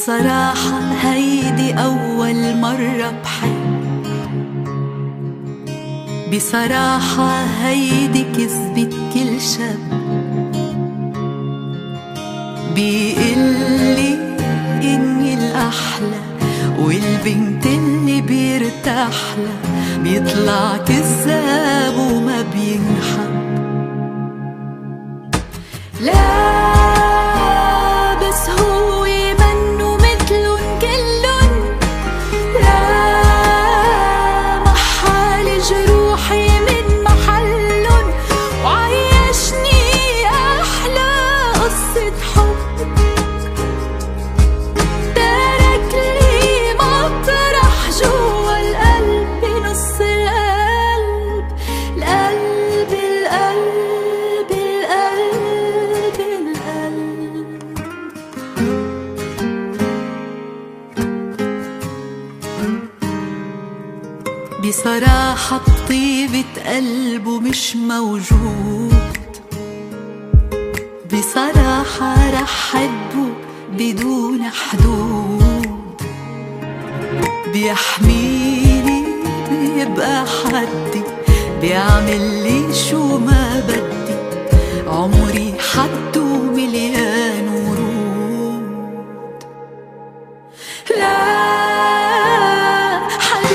بصراحة هيدي أول مرة بحب، بصراحة هيدي كذبة كل شاب بيقلي إني الأحلى والبنت اللي بيرتاحلها بيطلع كذاب وما بينحب. لا بس هو منه مثلن كلن، لا محال جروحي من محلن وعيشني أحلى قصة حب، ترك لي مطرح جوا القلب بنص القلب، القلب القلب القلب القلب. بصراحة بطيبة قلبه مش موجود، بصراحة رح حبه بدون حدود، بيحميني بيبقى حدي، بيعمل لي شو ما بدي، عمري حد ومليان ورود. لا حب